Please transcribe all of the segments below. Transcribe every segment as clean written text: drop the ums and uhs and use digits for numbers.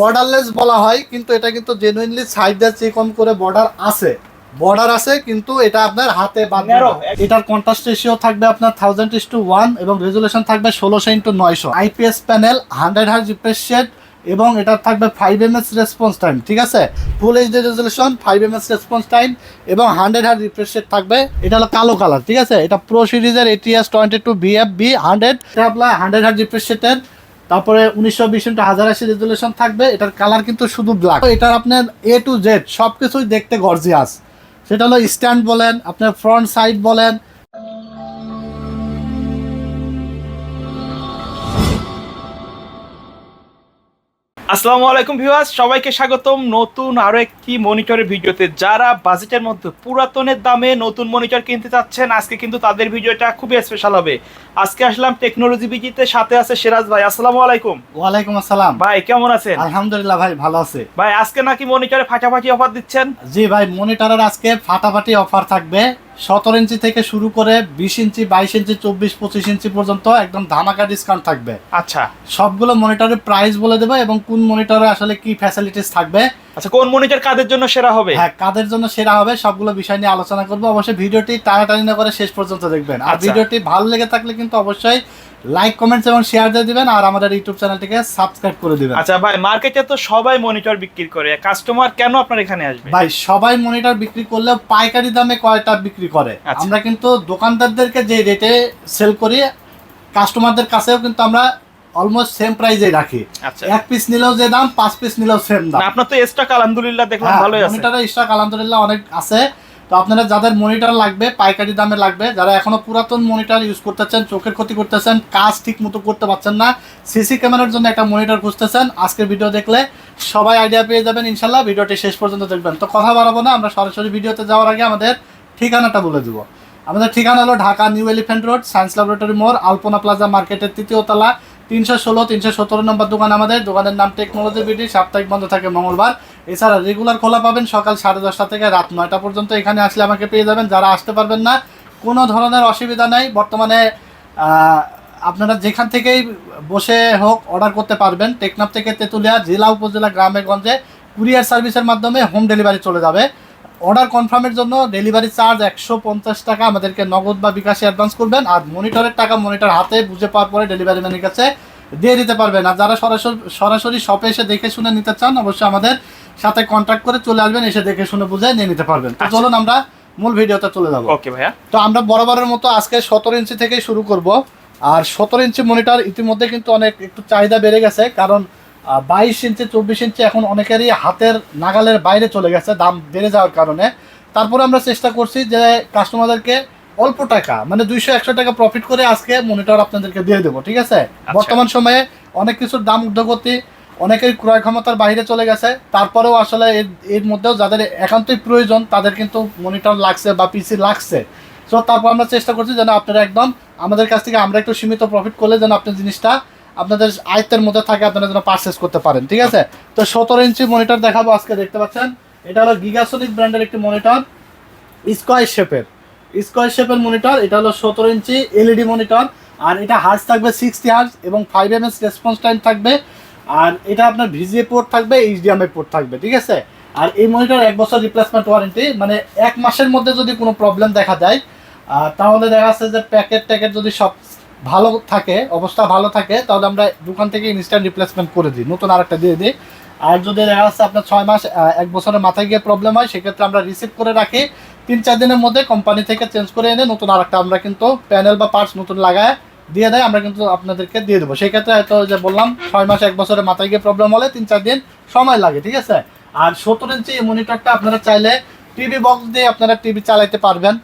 Borderless বলা হয়, কিন্তু এটা কিন্তু জেনুইনলি সাইডে চিকন করে বর্ডার আছে, কিন্তু এটা আপনার হাতে বাঁধবে না। এটার কন্ট্রাস্ট রেশিও থাকবে আপনার 1000:1 এবং রেজুলেশন থাকবে 16x900। IPS panel, 100 hertz refresh rate, এবং এটা থাকবে 5 ms রেসপন্স টাইম। ঠিক আছে, ফুল HD resolution, 5 ms response time এবং 100 হার্জ রিফ্রেশ রেট থাকবে। এটা হলো কালো কালার। ঠিক আছে, এটা প্রো সিরিজের ATS 22 BFB100। এটা আপনার 100 হার্জ রিফ্রেশ রেটের, তারপরে 1920x1080 রেজুলেশন থাকবে। এটার কালার কিন্তু শুধু ব্ল্যাক। এটার আপনার A to Z সবকিছুই দেখতে গর্জিয়াস। সেটা হলো স্ট্যান্ড বলেন, আপনার ফ্রন্ট সাইড বলেন। আসসালামু আলাইকুম ভিউয়ার্স, সবাইকে স্বাগতম নতুন আরো একটি মনিটরের ভিডিওতে। যারা বাজেটের মধ্যে পুরাতনের দামে নতুন মনিটর কিনতে চাচ্ছেন, আজকে কিন্তু তাদের ভিডিওটা খুবই স্পেশাল হবে। আজকে আসলাম টেকনোলজি বিজিতে, সাথে আছে সিরাজ ভাই। আসসালামু আলাইকুম। ওয়ালাইকুম আসসালাম ভাই, কেমন আছেন? আলহামদুলিল্লাহ ভাই, ভালো আছে। ভাই, আজকে নাকি মনিটরে ফাটাফাটি অফার দিচ্ছেন? জি ভাই, মনিটরের আজকে ফাটাফাটি অফার থাকবে। 17 ইঞ্চি থেকে শুরু করে 20 ইঞ্চি, 22 ইঞ্চি, 24-25 ইঞ্চি পর্যন্ত একদম ধামাকা ডিসকাউন্ট থাকবে। আচ্ছা, সবগুলো মনিটরের প্রাইস বলে দেবো এবং কোন মনিটরে আসলে কি ফ্যাসিলিটিস থাকবে। আচ্ছা, কোন মনিটর কাদের জন্য সেরা হবে? হ্যাঁ, কাদের জন্য সেরা হবে সবগুলো বিষয় নিয়ে আলোচনা করবো। অবশ্যই ভিডিওটি টানাটানি না করে শেষ পর্যন্ত দেখবেন। আর ভিডিওটি ভালো লেগে থাকলে কিন্তু অবশ্যই লাইক, কমেন্টস এবং শেয়ার দিয়ে দিবেন, আর আমাদের ইউটিউব চ্যানেলটিকে সাবস্ক্রাইব করে দিবেন। আচ্ছা ভাই, মার্কেটে তো সবাই মনিটর বিক্রি করে, কাস্টমার কেন আপনার এখানে আসবে? ভাই, সবাই মনিটর বিক্রি করলেও পাইকারি দামে কয়টা বিক্রি করে। আমরা কিন্তু দোকানদারদেরকে যে রেটে সেল করি, কাস্টমারদের কাছেও কিন্তু আমরা অলমোস্ট সেম প্রাইসে রাখি। আচ্ছা, এক পিস নিলেও যে দাম, 5 পিস নিলেও সেম দাম। আপনার তো স্টক আলহামদুলিল্লাহ দেখলাম ভালোই আছে। মনিটরের স্টক আলহামদুলিল্লাহ অনেক আছে। তো আপনারা যাদের মনিটর লাগবে, পাইকারি দামে লাগবে, যারা এখনো পুরাতন মনিটর ইউজ করতেছেন, চোখের ক্ষতি করতেছেন, কাজ ঠিক মতো করতে পারছেন না, সিসি ক্যামেরার জন্য একটা মনিটর খুঁজতেছেন, আজকের ভিডিও দেখলে সবাই আইডিয়া পেয়ে যাবেন ইনশাল্লাহ। ভিডিওটি শেষ পর্যন্ত দেখবেন। তো কথা বাড়াবো না, আমরা সরাসরি ভিডিওতে যাওয়ার আগে আমাদের ঠিকানাটা বলে দিব। আমাদের ঠিকানা হলো Dhaka new elephant road, science laboratory মোড়, আলপনা প্লাজা মার্কেটের 3য় তলা, 316-317 নম্বর দোকান আমাদের। দোকানের নাম টেকনোলজি বিডি। সাপ্তাহিক বন্ধ থাকে মঙ্গলবার। এছাড়া রেগুলার খোলা পাবেন সকাল 10:30 থেকে রাত 9টা পর্যন্ত। এখানে আসলে আমাকে পেয়ে যাবেন। যারা আসতে পারবেন না, কোনো ধরনের অসুবিধা নেই। বর্তমানে আপনারা যেখান থেকেই বসে হোক অর্ডার করতে পারবেন। টেকনাফ থেকে তেঁতুলিয়া, জেলা উপজেলা, গ্রামে গঞ্জে কুরিয়ার সার্ভিসের মাধ্যমে হোম ডেলিভারি চলে যাবে। অর্ডার কনফার্মের জন্য ডেলিভারি চার্জ 150 টাকা আমাদেরকে নগদ বা বিকাশে অ্যাডভান্স করবেন। আর মনিটরের টাকা মনিটর হাতে বুঝে পাওয়ার পরে ডেলিভারি ম্যানের কাছে দিয়ে দিতে পারবেন। আর যারা সরাসরি শপে এসে দেখে শুনে নিতে চান, অবশ্যই আমাদের সাথে কন্ট্যাক্ট করে চলে আসবেন, এসে দেখে শুনে বুঝে নিয়ে নিতে পারবেন। তো চলুন আমরা মূল ভিডিওতে চলে যাবো। ওকে ভাইয়া। তো আমরা বরাবরের মতো আজকে 17 ইঞ্চি থেকে শুরু করব। আর 17 ইঞ্চি মনিটর ইতিমধ্যে কিন্তু অনেক একটু চাহিদা বেড়ে গেছে, কারণ 22 ইঞ্চি, 24 ইঞ্চি এখন অনেকেরই হাতের নাগালের বাইরে চলে গেছে দাম বেড়ে যাওয়ার কারণে। তারপরে আমরা চেষ্টা করছি যে কাস্টমারদেরকে অল্প টাকা, মানে 200-100 টাকা প্রফিট করে আজকে মনিটর আপনাদেরকে দিয়ে দেবো। ঠিক আছে, বর্তমান সময়ে অনেক কিছুর দাম ঊর্ধ্বগতি, অনেকের ক্রয় ক্ষমতার বাইরে চলে গেছে। তারপরেও আসলে এর মধ্যেও যাদের একান্তই প্রয়োজন, তাদের কিন্তু মনিটর লাগছে বা পিসি লাগছে। সো তারপর আমরা চেষ্টা করছি যেন আপনারা একদম আমাদের কাছ থেকে আমরা একটু সীমিত প্রফিট করলে যেন আপনার জিনিসটা আপনাদের আয়ত্তের মধ্যে থাকে, আপনারা যেন পারচেস করতে পারেন। ঠিক আছে, তো 17 ইঞ্চি মনিটর দেখাবো আজকে। দেখতে পাচ্ছেন, এটা হলো গিগাসনিক ব্র্যান্ডের একটি মনিটর, স্কোয়ার শেপের মনিটর। এটা হলো 17 ইঞ্চি এলইডি মনিটর। আর এটা হার্জ থাকবে 60 হার্জ এবং 5 ms রেসপন্স টাইম থাকবে। আর এটা আপনার ভিজিএ পোর্ট থাকবে, এইচডিএমআই পোর্ট থাকবে। ঠিক আছে, আর এই মনিটর 1 বছর রিপ্লেসমেন্ট ওয়ারেন্টি, মানে 1 মাসের মধ্যে যদি কোনো প্রবলেম দেখা যায়, তাহলে দেখা যাচ্ছে যে প্যাকেট যদি সব ভালো থাকে, অবস্থা ভালো থাকে, তাহলে আমরা দোকান থেকে ইনস্ট্যান্ট রিপ্লেসমেন্ট করে দিই, নতুন আরেকটা দিয়ে দিই। আর যদি দেখা যাচ্ছে আপনার 6 মাস 1 বছরের মাথায় গিয়ে প্রবলেম হয়, সেক্ষেত্রে আমরা রিসিভ করে রাখি। 3-4 দিনের মধ্যে কোম্পানি থেকে চেঞ্জ করে এনে নতুন আরেকটা আমরা কিন্তু প্যানেল বা পার্টস নতুন লাগায় দিয়ে দেয়, আমরা কিন্তু আপনাদেরকে দিয়ে দেবো। সেক্ষেত্রে হয়তো যে বললাম 6 মাস 1 বছরের মাথায় গিয়ে প্রবলেম হলে 3-4 দিন সময় লাগে। ঠিক আছে, আর 17 ইঞ্চি এই মনিটরটা আপনারা চাইলে টিভি বক্স দিয়ে আপনারা টিভি চালাইতে পারবেন।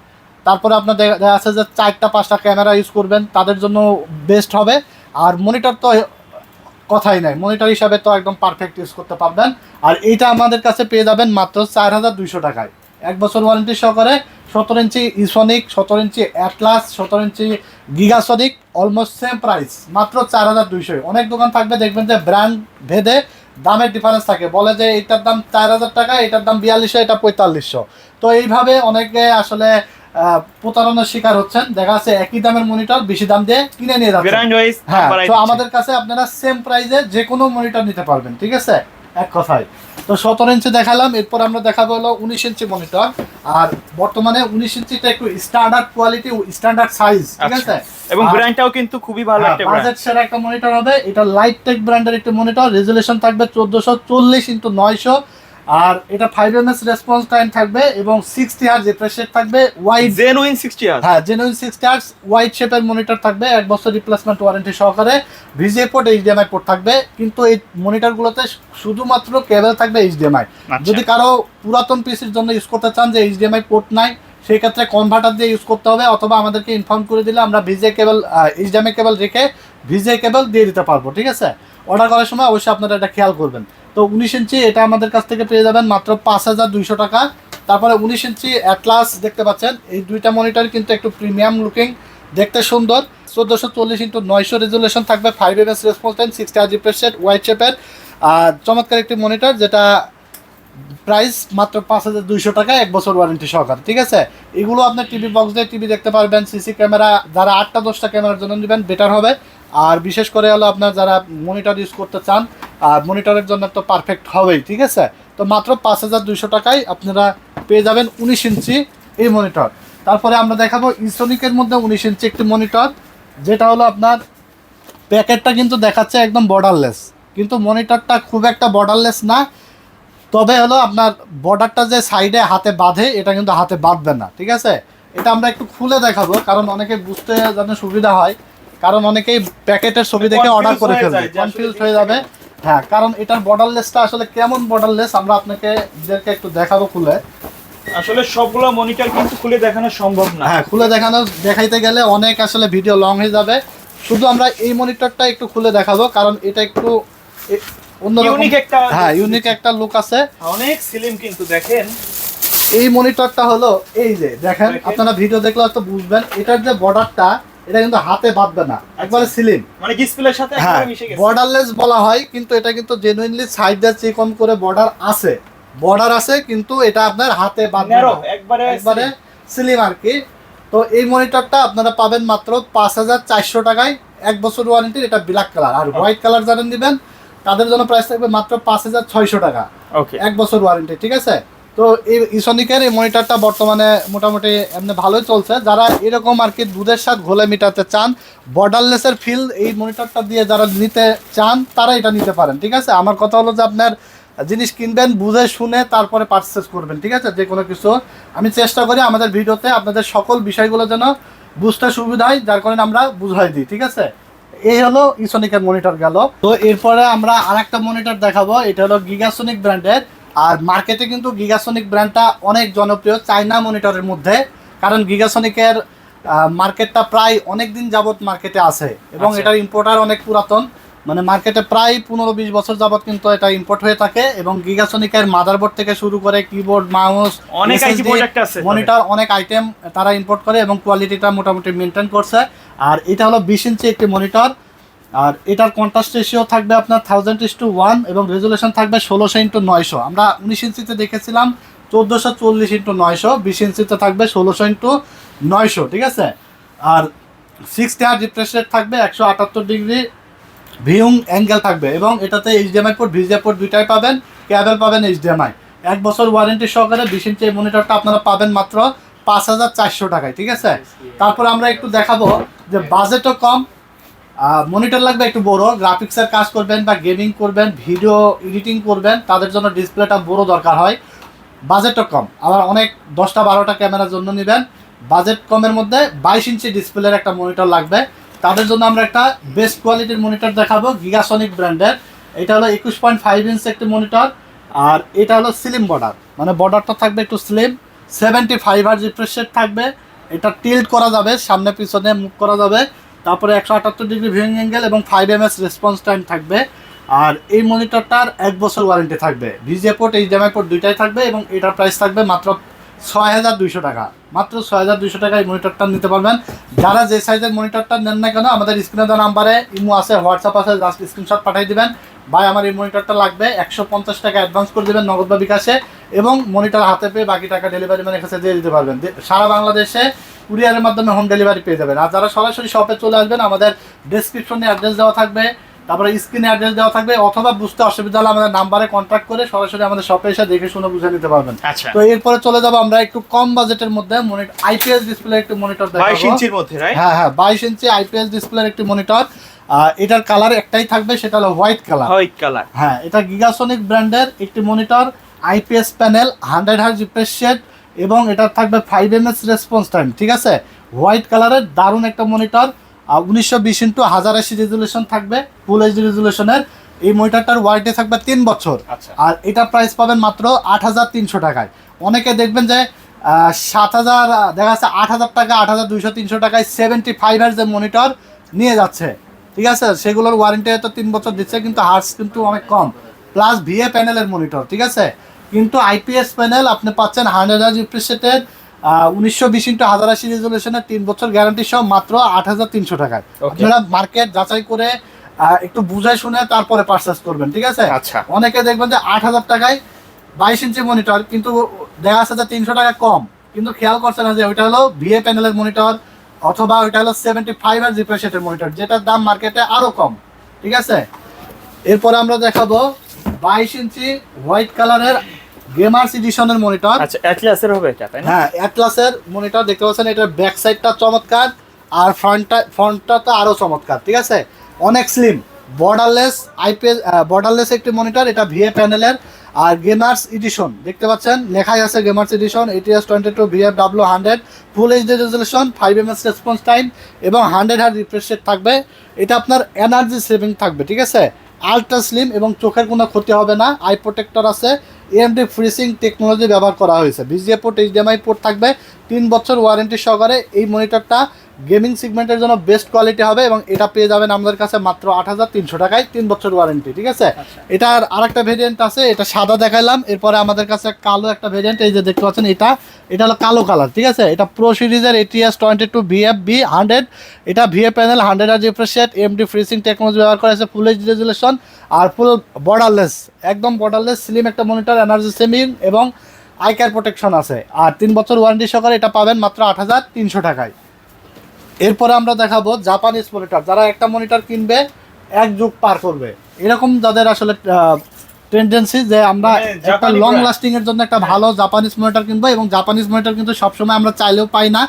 তারপরে আপনার দেখা যাচ্ছে যে 4-5টা ক্যামেরা ইউজ করবেন, তাদের জন্য বেস্ট হবে। আর মনিটর তো কথাই নাই, মনিটর হিসাবে তো একদম পারফেক্ট ইউজ করতে পারবেন। আর এইটা আমাদের কাছে পেয়ে যাবেন মাত্র 4200 টাকায়, 1 বছর ওয়ারেন্টি সহকারে। 17 ইঞ্চি ইসনিক, 17 ইঞ্চি অ্যাটলাস, 17 ইঞ্চি গিগাসনিক, অলমোস্ট সেম প্রাইস, মাত্র 4200। অনেক দোকান থাকবে দেখবেন যে ব্র্যান্ড ভেদে দামের ডিফারেন্স থাকে, বলে যে এটার দাম 4000 টাকা, এটার দাম 4200, এটা 4500। তো এইভাবে অনেকে আসলে প্রতারণার শিকার হচ্ছেন। দেখা যাচ্ছে একই দামের মনিটর বেশি দাম দিয়ে কিনে নিয়ে যাচ্ছেন। হ্যাঁ, তো আমাদের কাছে আপনারা সেম প্রাইসে যে কোনো মনিটর নিতে পারবেন। ঠিক আছে, এক কথায়। তো 17 ইঞ্চি দেখালাম, এরপর আমরা দেখাবো হলো 19 ইঞ্চি মনিটর। আর বর্তমানে 19 ইঞ্চিটা একটু স্ট্যান্ডার্ড কোয়ালিটি, স্ট্যান্ডার্ড সাইজ, ঠিক আছে, এবং ব্র্যান্ডটাও কিন্তু খুবই ভালো একটা ব্র্যান্ড। বাজেট সেরা একটা মনিটর হবে এটা, লাইটটেক ব্র্যান্ডের একটা মনিটর। রেজোলিউশন থাকবে 1440x900, আর এটা 5ms রেসপন্স টাইম থাকবে এবং 60 হার্জ রিফ্রেশ রেট থাকবে। ওয়াইড জেনুইন 60 হার্জ, হ্যাঁ জেনুইন 60 হার্জ ওয়াইড শেপের মনিটর থাকবে, 1 বছর রিপ্লেসমেন্ট ওয়ারেন্টি সহকারে। ভিজিএ পোর্ট, এইচডিএমআই পোর্ট থাকবে, কিন্তু এই মনিটরগুলোতে শুধুমাত্র কেবল থাকবে এইচডিএমআই। যদি কারো পুরাতন পিসির জন্য ইউজ করতে চান যে এইচডিএমআই পোর্ট নাই, সেই ক্ষেত্রে কনভার্টার দিয়ে ইউজ করতে হবে, অথবা আমাদেরকে ইনফর্ম করে দিলে আমরা ভিজিএ কেবল, এইচডিএমআই কেবল রেখে ভিজিএ কেবল দিয়ে দিতে পারবো, ঠিক আছে। অর্ডার করার সময় অবশ্যই আপনারা এটা খেয়াল করবেন। তো 19 ইঞ্চি এটা আমাদের কাছ থেকে পেয়ে যাবেন মাত্র 5200 টাকা। তারপরে 19 ইঞ্চি অ্যাটলাস দেখতে পাচ্ছেন, এই দুইটা মনিটর কিন্তু একটু প্রিমিয়াম লুকিং, দেখতে সুন্দর। 1440x900 রেজুলেশন থাকবে, 5ms response time, 60 hertz refresh rate, wide শেপের। আর চমৎকার একটি মনিটর, যেটা প্রাইস মাত্র 5200 টাকা, 1 বছর ওয়ারেন্টি সহকারে, ঠিক আছে। এগুলো আপনার টিভি বক্স দিয়ে টিভি দেখতে পারবেন। সিসি ক্যামেরা যারা 8টা 10টা ক্যামেরার জন্য নেবেন বেটার হবে। আর বিশেষ করে হলো আপনার যারা মনিটর ইউজ করতে চান, আর মনিটরের জন্য তো পারফেক্ট হবেই, ঠিক আছে। তো মাত্র 5200 টাকায় আপনারা পেয়ে যাবেন 19 ইঞ্চি এই মনিটর। তারপরে আমরা দেখাবো ইসোনিকের মধ্যে 19 ইঞ্চি একটি মনিটর, যেটা হলো আপনার প্যাকেটটা কিন্তু দেখাচ্ছে একদম বর্ডারলেস, কিন্তু মনিটরটা খুব একটা বর্ডারলেস না। তবে হলো আপনার বর্ডারটা যে সাইডে হাতে বাঁধে, এটা কিন্তু হাতে বাঁধবে না, ঠিক আছে। এটা আমরা একটু খুলে দেখাবো, কারণ অনেকে বুঝতে যেন সুবিধা হয়, কারণ অনেকেই প্যাকেটের ছবি দেখে অর্ডার করে ফেলবে, কনফিউজ হয়ে যাবে। হ্যাঁ, কারণ এটার বর্ডারলেসটা আসলে কেমন বর্ডারলেস আমরা আপনাকে একটু দেখাবো খুলে। আসলে সবগুলো মনিটর কিন্তু খুলে দেখানো সম্ভব না। হ্যাঁ, খুলে দেখাইতে গেলে অনেক আসলে ভিডিও লং হয়ে যাবে। শুধু আমরা এই মনিটরটা একটু খুলে দেখাবো, কারণ এটা একটু ইউনিক একটা, হ্যাঁ ইউনিক একটা লুক আছে, অনেক স্লিম কিন্তু দেখেন। এই মনিটরটা হলো এই যে দেখেন, আপনারা ভিডিও দেখলে হয়তো বুঝবেন, এটার যে বর্ডারটা এটা কিন্তু হাতে বাঁধবে না, একবারে স্লিম, মানে ডিসপ্লের সাথে একবারে মিশে গেছে। বর্ডারলেস বলা হয়, কিন্তু এটা কিন্তু জেনুইনলি সাইডে চিকন করে বর্ডার আছে, কিন্তু এটা আপনার হাতে বাঁধবে না, একবারে স্লিম আর কি। তো এই মনিটরটা আপনারা পাবেন মাত্র 5400 টাকায়, 1 বছর ওয়ারেন্টির। এটা ব্ল্যাক কালার, আর হোয়াইট কালার যারা নেবেন তাদের জন্য প্রাইস থাকবে মাত্র 5600 টাকা, 1 বছর ওয়ারেন্টি, ঠিক আছে। তো এই ইসোনিকের এই মনিটরটা বর্তমানে মোটামুটি এমনি ভালোই চলছে। যারা এরকম আর কি দুধের সাথে ঘোলে মিটাতে চান, বর্ডারলেসের ফিল এই মনিটরটা দিয়ে যারা নিতে চান, তারা এটা নিতে পারেন, ঠিক আছে। আমার কথা হলো যে আপনার জিনিস কিনবেন বুঝে শুনে তারপরে পারচেস করবেন, ঠিক আছে। যে কোনো কিছু আমি চেষ্টা করি আমাদের ভিডিওতে আপনাদের সকল বিষয়গুলো যেন বুঝতে সুবিধা হয়, যার কারণে আমরা বুঝাই দিই, ঠিক আছে। এই হলো ইসোনিকের মনিটর গেল। তো এরপরে আমরা আরেকটা মনিটর দেখাবো, এটা হলো গিগাসোনিক ব্র্যান্ডের। আর মার্কেটে কিন্তু গিগাসোনিক ব্র্যান্ডটা অনেক জনপ্রিয় চায়না মনিটরের মধ্যে, কারণ গিগাসোনিকের মার্কেটটা প্রায় অনেক দিন যাবত মার্কেটে আছে, এবং এটার ইম্পোর্টার অনেক পুরাতন, মানে মার্কেটে প্রায় 15-20 বছর যাবত কিন্তু এটা ইম্পোর্ট হয়ে থাকে। এবং গিগাসোনিকের মাদারবোর্ড থেকে শুরু করে কিবোর্ড, মাউস, অনেক আইটি প্রোডাক্ট আছে, মনিটর, অনেক আইটেম তারা ইম্পোর্ট করে, এবং কোয়ালিটিটা মোটামুটি মেনটেন করছে। আর এটা হলো 20 ইঞ্চি একটি মনিটর, আর এটার কন্ট্রাস্ট রেশিও থাকবে আপনার 1000:1, এবং রেজুলেশন থাকবে 16x900। আমরা 19 ইঞ্চিতে দেখেছিলাম 1440x900, 20 ইঞ্চিতে থাকবে 16x900, ঠিক আছে। আর 60 হার্জ রিফ্রেশ রেট থাকবে, 178 ডিগ্রি ভিউং অ্যাঙ্গেল থাকবে, এবং এটাতে এইচডিএমআই পোর্ট, ভিজিএ পোর্ট দুইটাই পাবেন, কেবল পাবেন এইচডিএমআই। 1 বছর ওয়ারেন্টি সহকারে 20 ইঞ্চি এই মনিটরটা আপনারা পাবেন মাত্র 5400 টাকায়, ঠিক আছে। তারপর আমরা একটু দেখাবো যে বাজেটও কম, মনিটর লাগবে একটু বড়, গ্রাফিক্সের কাজ করবেন বা গেমিং করবেন, ভিডিও এডিটিং করবেন, তাদের জন্য ডিসপ্লেটা বড় দরকার হয়। বাজেটও কম, আবার অনেক 10টা 12টা ক্যামেরার জন্য নেবেন, বাজেট কমের মধ্যে 22 ইঞ্চি ডিসপ্লের একটা মনিটর লাগবে, তাদের জন্য আমরা একটা বেস্ট কোয়ালিটির মনিটর দেখাবো গিগাসোনিক ব্র্যান্ডের। এটা হলো 21.5 ইঞ্চি একটি মনিটর, আর এটা হলো স্লিম বর্ডার, মানে বর্ডারটা থাকবে একটু স্লিম, 75 হার্জ রিফ্রেশ রেট থাকবে, এটা টিল্ট করা যাবে, সামনে পিছনে মুভ করা যাবে, তারপরে 178 ডিগ্রি ভিউইং অ্যাঙ্গেল এবং 5ms রেসপন্স টাইম থাকবে। আর এই মনিটরটার 1 বছর ওয়ারেন্টি থাকবে, ভিজিএ পোর্ট, এইচডিএমআই পোর্ট দুইটাই থাকবে, এবং এটার প্রাইস থাকবে মাত্র 6200 টাকা, মাত্র 6200 টাকায় এই মনিটরটা নিতে পারবেন। যারা যে সাইজের মনিটরটা নেন না কেন, আমাদের স্ক্রিনে দেওয়া নাম্বারে ইমো আছে, হোয়াটসঅ্যাপ আছে, জাস্ট স্ক্রিনশট পাঠিয়ে দিবেন, ভাই আমার এই মনিটরটা লাগবে, 150 টাকা অ্যাডভান্স করে দেবেন নগদ বা বিকাশে, এবং মনিটর হাতে পেয়ে বাকি টাকা ডেলিভারি ম্যানের কাছে দিয়ে দিতে পারবেন। সারা বাংলাদেশে কুরিয়ারের মাধ্যমে হোম ডেলিভারি পেয়ে যাবেন। আর যারা সরাসরি শপে চলে আসবেন, আমাদের ডেসক্রিপশনে অ্যাড্রেস দেওয়া থাকবে, তারপরে স্ক্রিনে অ্যাড্রেস দেওয়া থাকবে, অথবা বুঝতে অসুবিধা হলে আমাদের নাম্বারে কন্ট্যাক্ট করে সরাসরি আমাদের শপে এসে দেখে শুনে বুঝে নিতে পারবেন। আচ্ছা, তো এরপরে চলে যাবো আমরা একটু কম বাজেটের মধ্যে আইপিএস ডিসপ্লে একটি মনিটর দেখাবো। 22 ইঞ্চির মধ্যে, রাইট? হ্যাঁ 22 ইঞ্চি আইপিএস ডিসপ্লের একটি মনিটর। এটার কালার একটাই থাকবে, সেটা হলো হোয়াইট কালার। হ্যাঁ, এটা গিগাসনিক ব্র্যান্ডের একটি monitor, IPS panel, 100 hertz refresh rate এবং এটা থাকবে 5 ms রেসপন্স টাইম। ঠিক আছে, হোয়াইট কালারের দারুণ একটা মনিটর। 1920x1080 রেজুলেশন থাকবে, ফুল এইচডি রেজুলেশনের। এই মনিটরটার ওয়ারেন্টি থাকবে 3 বছর। আর এটা প্রাইস পাবেন মাত্র 8300 টাকায়। অনেকে দেখবেন যে 7000 দেখা যাচ্ছে 8000 টাকা, 8200 300 টাকায় 75 হার্জের মনিটর নিয়ে যাচ্ছে। ঠিক আছে, সেগুলোর ওয়ারেন্টি হয়তো 3 বছর দিচ্ছে, কিন্তু হার্জ কিন্তু অনেক কম, প্লাস ভিএ প্যানেলের মনিটর। ঠিক আছে, কিন্তু আইপিএস প্যানেল আপনি পাচ্ছেন 100 হার্জ রিফ্রেশ রেটের 1920x1080 রেজুলেশনের 3 বছর গ্যারান্টি সহ মাত্র 8300 টাকায়। আপনারা মার্কেট যাচাই করে একটু বুঝাই শুনে তারপরে পারচেজ করবেন। ঠিক আছে, আচ্ছা। অনেকে দেখবেন যে 8000 টাকায় 22 ইঞ্চি মনিটর, কিন্তু দেখা যাচ্ছে যে 300 টাকা কম, কিন্তু খেয়াল করছে না যে ওইটা হলো ভিএ প্যানেলের মনিটর, অথবা ওইটা হলো 75 হার্জ রিফ্রেশ রেটের মনিটর, যেটার দাম মার্কেটে আরো কম। ঠিক আছে, এরপরে আমরা দেখাবো 22 ইঞ্চি হোয়াইট কালারের গেমার্স এডিশনের মনিটর। আচ্ছা, অ্যাটলাসের হবে এটা, তাই না? হ্যাঁ, অ্যাটলাসের মনিটর দেখতে পাচ্ছেন। এটার ব্যাক সাইডটা চমৎকার, আর ফ্রন্টটা তো আরো চমৎকার। ঠিক আছে, অনেক স্লিম, বর্ডারলেস আইপিএস বর্ডারলেস একটি মনিটর। এটা ভিএ প্যানেলের আর গেমার্স এডিশন দেখতে পাচ্ছেন, লেখাই আছে gamers edition. ATS 22 VFW 100 full HD resolution, 5 ms response time এবং 100 হার্জ রিফ্রেশ রেট থাকবে। এটা আপনার এনার্জি সেভিং থাকবে। ঠিক আছে, আলট্রা স্লিম এবং চোখের কোনো ক্ষতি হবে না। আই প্রোটেক্টর আছে, AMD ফ্রিসিং টেকনোলজি ব্যবহার করা হয়েছে। VGA পোর্ট, HDMI পোর্ট থাকবে, 3 বছর ওয়ারেন্টি সহকারে। এই মনিটরটা গেমিং সেগমেন্টের জন্য বেস্ট কোয়ালিটি হবে এবং এটা পেয়ে যাবেন আমাদের কাছে মাত্র 8300 টাকায়, 3 বছর ওয়ারেন্টি। ঠিক আছে, এটার আরেকটা ভেরিয়েন্ট আছে, এটা সাদা দেখাইলাম। এরপরে আমাদের কাছে কালো একটা ভেরিয়েন্ট, এই যে দেখতে পাচ্ছেন, এটা হলো কালো কালার। ঠিক আছে, এটা প্রো সিরিজের ATS 22 VFB 100। এটা VA panel, 100 hertz refresh rate, AMD FreeSync technology ব্যবহার করা হয়েছে, ফুল এইচডি রেজুলেশন আর ফুল বর্ডারলেস, একদম বর্ডারলেস স্লিম একটা মনিটর, এনার্জি সেভিং এবং আই কেয়ার প্রোটেকশন আছে। আর 3 বছর ওয়ারেন্টি সহকারে এটা পাবেন মাত্র 8300 টাকায়। এরপরে আমরা দেখাবো জাপানিজ মনিটর। যারা একটা মনিটর কিনবে এক যুগ পার করবে, এরকম যাদের আসলে টেন্ডেন্সি যে আমরা একটা লং লাস্টিং এর জন্য একটা ভালো জাপানিজ মনিটর কিনবো, এবং জাপানিজ মনিটর কিন্তু সবসময় আমরা চাইলেও পাই না।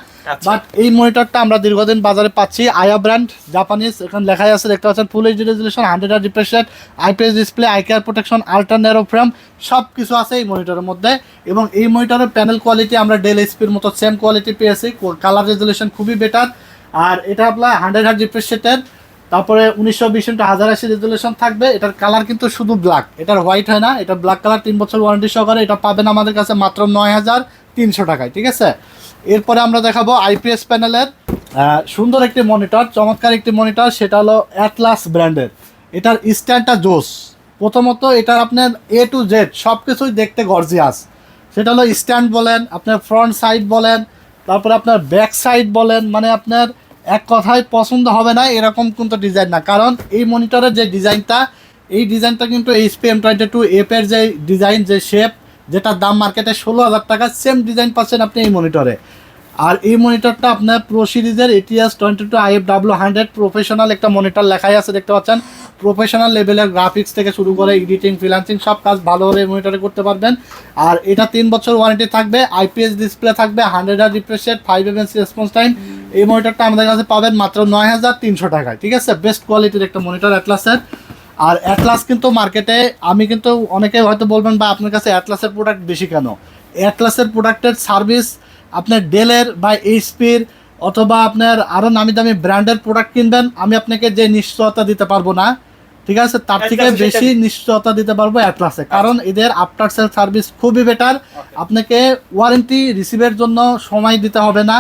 বাট এই মনিটরটা আমরা দীর্ঘদিন বাজারে পাচ্ছি। আয়া ব্র্যান্ড, জাপানিজ, এখানে লেখাই আছে দেখতে পাচ্ছেন, ফুল HD resolution, 100 hertz refresh rate, IPS display, I care protection, ultra narrow frame, সব কিছু আছে এই মনিটরের মধ্যে। এবং এই মনিটরের প্যানেল কোয়ালিটি আমরা ডেল এইচপির মতো সেম কোয়ালিটি পেয়েছি, কালার রেজুলেশন খুবই বেটার। আর এটা আপনার 100 হার্জ রিফ্রেশ রেটের, তারপরে 1920x1080 রেজুলেশন থাকবে। এটার কালার কিন্তু শুধু ব্ল্যাক, এটার হোয়াইট হয় না, এটা ব্ল্যাক কালার, 3 বছর ওয়ারেন্টি সহকারে। এটা পাবেন আমাদের কাছে মাত্র 9300 টাকায়। ঠিক আছে, এরপরে আমরা দেখাবো আইপিএস প্যানেলের সুন্দর একটি মনিটর, চমৎকার একটি মনিটর, সেটা হলো অ্যাটলাস ব্র্যান্ডের। এটার স্ট্যান্ডটা জোস। প্রথমত এটার আপনার A to Z সব কিছুই দেখতে গর্জিয়াস। সেটা হলো স্ট্যান্ড বলেন, আপনার ফ্রন্ট সাইড বলেন, তারপরে আপনার ব্যাক সাইড বলেন, মানে আপনার এক কথায় পছন্দ হবে না এরকম কিন্তু ডিজাইন না। কারণ এই মনিটরের যে ডিজাইনটা, এই ডিজাইনটা কিন্তু HP M22F এর যে ডিজাইন, যে শেপ, যেটার দাম মার্কেটে 16000 টাকা, সেম ডিজাইন পাচ্ছেন আপনি এই মনিটরে। আর এই মনিটরটা আপনার প্রো সিরিজের ATS 22 IFW 100 প্রফেশনাল একটা মনিটর, লেখাই আছে দেখতে পাচ্ছেন। প্রফেশনাল লেভেলের গ্রাফিক্স থেকে শুরু করে এডিটিং, ফ্রিল্যান্সিং সব কাজ ভালোভাবে মনিটরে করতে পারবেন। আর এটা 3 বছর ওয়ারেন্টি থাকবে, আইপিএস ডিসপ্লে থাকবে, 100 hertz refresh rate, 5 ms response time. এই মনিটরটা আমাদের কাছে পাবেন মাত্র 9300 টাকায়। ঠিক আছে, বেস্ট কোয়ালিটির একটা মনিটর অ্যাটলাসের। আর অ্যাটলাস কিন্তু মার্কেটে, আমি কিন্তু অনেকে হয়তো বলবেন বা আপনার কাছে অ্যাটলাসের প্রোডাক্ট বেশি কেন। অ্যাটলাসের প্রোডাক্টের সার্ভিস আপনার ডেলের বা এইচপির অথবা আপনার আরও নামি দামি ব্র্যান্ডের প্রোডাক্ট কিনবেন, আমি আপনাকে যে নিশ্চয়তা দিতে পারবো না, ঠিক আছে, তার থেকে বেশি নিশ্চয়তা দিতে পারবো অ্যাটলাসে। কারণ এদের আফটার সেল সার্ভিস খুবই বেটার। আপনাকে ওয়ারেন্টি রিসিভের জন্য সময় দিতে হবে না,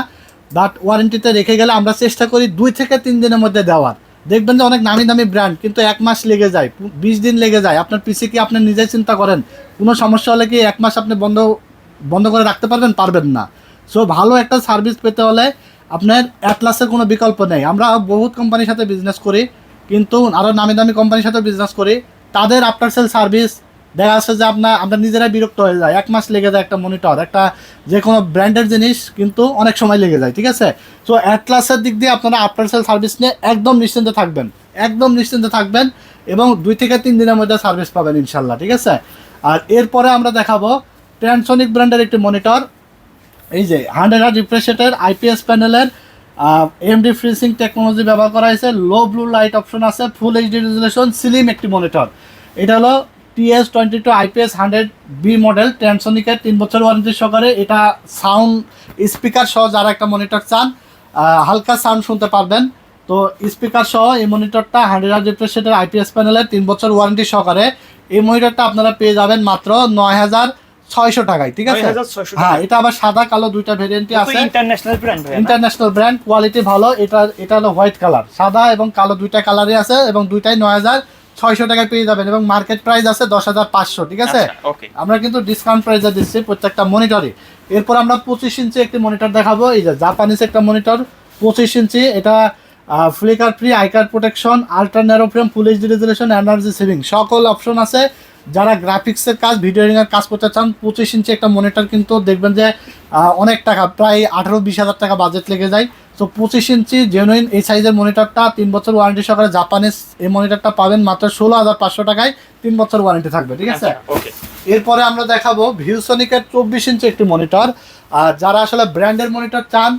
বাট ওয়ারেন্টিতে রেখে গেলে আমরা চেষ্টা করি 2 থেকে 3 দিনের মধ্যে দেওয়ার। দেখবেন যে অনেক নামি দামি ব্র্যান্ড কিন্তু 1 মাস লেগে যায়, 20 দিন লেগে যায়। আপনার পিসি কি আপনি নিজেই চিন্তা করেন, কোনো সমস্যা হলে কি 1 মাস আপনি বন্ধ করে রাখতে পারবেন না। সো ভালো একটা সার্ভিস পেতে হলে আপনার অ্যাটলাসের কোনো বিকল্প নেই। আমরা বহুত কোম্পানির সাথে বিজনেস করি, কিন্তু আরও নামি দামি কোম্পানির সাথে বিজনেস করি, তাদের আফটার সেল সার্ভিস দেখা যাচ্ছে যে আমরা নিজেরাই বিরক্ত হয়ে যায়, 1 মাস লেগে যায় একটা মনিটর, একটা যে কোনো ব্র্যান্ডের জিনিস কিন্তু অনেক সময় লেগে যায়, ঠিক আছে। সো অ্যাটলাসের দিক দিয়ে আপনারা আফটার সেল সার্ভিস নিয়ে একদম নিশ্চিন্তে থাকবেন এবং 2 থেকে 3 দিনের মধ্যে সার্ভিস পাবেন ইনশাল্লাহ, ঠিক আছে। আর এরপরে আমরা দেখাবো ট্রান্সনিক ব্র্যান্ডের একটি মনিটর, এই যে 100 রিফ্রেশ রেটের আইপিএস প্যানেলের এমডি ফ্রিজিং টেকনোলজি ব্যবহার করা হয়েছে, লো ব্লু লাইট অপশন আছে, ফুল এইচডি রেজুলেশন, স্লিম একটি মনিটর। এটা হলো TS22 IPS 100B মডেল, ট্রান্সনিকের 3 বছর ওয়ারেন্টি সহকারে। এটা সাউন্ড স্পিকার সহ যারা একটা মনিটর চান, হালকা সাউন্ড শুনতে পারবেন, তো স্পিকার সহ এই মনিটরটা 100 রিফ্রেশ রেটের আইপিএস প্যানেলের 3 বছর ওয়ারেন্টি সহকারে। এই মনিটরটা আপনারা পেয়ে যাবেন মাত্র 9600 টাকায়, ঠিক আছে। 9600 হ্যাঁ, এটা আবার সাদা কালো দুইটা ভেরিয়েন্টই আছে, international brand. International brand, quality ভালো। এটা হলো হোয়াইট কালার, সাদা এবং কালো দুইটা কালারই আছে এবং দুইটাই 9600 টাকায় পেয়ে যাবেন এবং মার্কেট প্রাইস আছে 10500, ঠিক আছে। ওকে, আমরা কিন্তু ডিসকাউন্ট প্রাইসে দিচ্ছি প্রত্যেকটা মনিটরই। এরপর আমরা 25 ইঞ্চি একটি মনিটর দেখাবো, এই যে জাপানিজ একটা মনিটর 25 ইঞ্চি। এটা flicker free, eye care protection, ultra narrow frame, full HD resolution, energy saving সকল অপশন আছে। যারা গ্রাফিক্সের কাজ, ভিডিও এডিটিং এর কাজ করতে চান, 25 ইঞ্চি একটা মনিটর কিন্তু দেখবেন যে অনেক টাকা, প্রায় 18-20 হাজার টাকা বাজেট লেগে যায়। তো 25 ইঞ্চি জেনুইন এই সাইজের মনিটরটা 3 বছর ওয়ারেন্টি সহকারে জাপানিজ এই মনিটরটা পাবেন মাত্র 16500 টাকায়, 3 বছর ওয়ারেন্টি থাকবে, ঠিক আছে। ওকে, এরপরে আমরা দেখাবো ভিউসনিকের 24 ইঞ্চি একটি মনিটর। আর যারা আসলে ব্র্যান্ডের মনিটর চান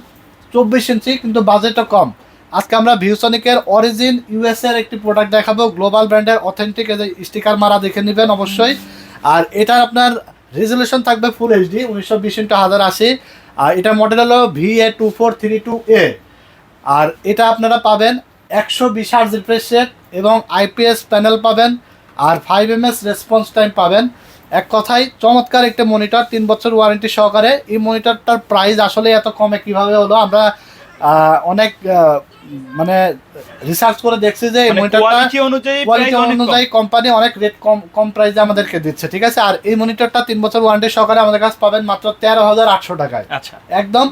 24 ইঞ্চি কিন্তু বাজেটটা কম, আজকে আমরা ভিউসনিকের অরিজিন ইউএসএ এর একটি প্রোডাক্ট দেখাবো, গ্লোবাল ব্র্যান্ডের অথেন্টিক, এই যে স্টিকার মারা দেখে নেবেন অবশ্যই। আর এটা আপনার রেজুলেশন থাকবে ফুল এইচডি 1920x1080। আর এটা মডেল হলো VA2432A। আর এটা আপনারা পাবেন 120 হার্জ রিফ্রেশ রেট এবং আইপিএস প্যানেল পাবেন আর 5ms রেসপন্স টাইম পাবেন। এক কথায় চমৎকার একটা মনিটর, 3 বছর ওয়ারেন্টি সহকারে। এই মনিটরটার প্রাইস আসলে এত কমে কিভাবে হলো, আমরা অনেক মানে রিসার্চ করে দেখছি যে এই মনিটরটা কোয়ালিটি অনুযায়ী কোম্পানি অনেক রেট কম প্রাইসে আমাদেরকে দিচ্ছে, ঠিক আছে। আর এই মনিটরটা 3 বছর ওয়ারেন্টি সহকারে আমাদের কাছে পাবেন মাত্র 13800 টাকায়। আচ্ছা, একদম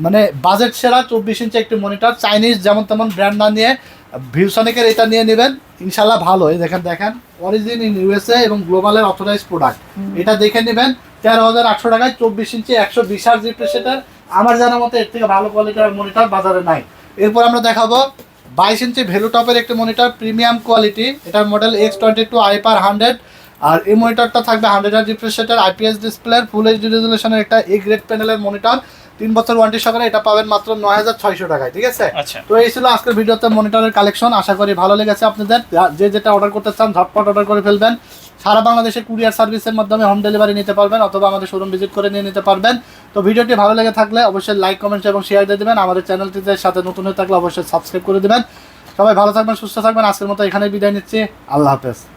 মানে বাজেট সেরা 24 ইঞ্চি একটি মনিটর, চাইনিজ যেমন তেমন ব্র্যান্ড না নিয়ে ভিউসনিকের এটা নিয়ে নেবেন ইনশাল্লাহ ভালো। এই দেখেন অরিজিন ইন ইউএসএ এবং গ্লোবালের অথরাইজড প্রোডাক্ট, এটা দেখে নেবেন 13800 টাকায় 24 ইঞ্চি 120 হার্জ রিফ্রেশ রেটের। আমার জানা মতে এর থেকে ভালো কোয়ালিটির মনিটর বাজারে নাই। এরপর আমরা দেখাবো 22 ইঞ্চি ভ্যালু টপের একটি মনিটর, প্রিমিয়াম কোয়ালিটি, এটার মডেল X22 IPAR 100। আর এই মনিটরটা থাকবে 100 হার্জ রিফ্রেশ রেটের আইপিএস ডিসপ্লে, ফুল এইচডি রেজুলেশনের একটা এ গ্রেড প্যানেলের মনিটর, 3 বছর ওয়ারেন্টি সহকারে। এটা পাবেন মাত্র 9600 টাকায়, ঠিক আছে। তো এই ছিল আজকের ভিডিওতে মনিটরের কালেকশন, আশা করি ভালো লেগেছে আপনাদের। যে যেটা অর্ডার করতে চান ঝটপট অর্ডার করে ফেলবেন। সারা বাংলাদেশে কুরিয়ার সার্ভিসের মাধ্যমে হোম ডেলিভারি নিতে পারবেন অথবা আমাদের শোরুম ভিজিট করে নিয়ে নিতে পারবেন। তো ভিডিওটি ভালো লেগে থাকলে অবশ্যই লাইক, কমেন্ট এবং শেয়ার দিয়ে দেবেন। আমাদের চ্যানেলটিতে সাথে নতুন হয়ে থাকলে অবশ্যই সাবস্ক্রাইব করে দেবেন। সবাই ভালো থাকবেন, সুস্থ থাকবেন। আজকের মতো এখানেই বিদায় নিচ্ছি, আল্লাহ হাফেজ।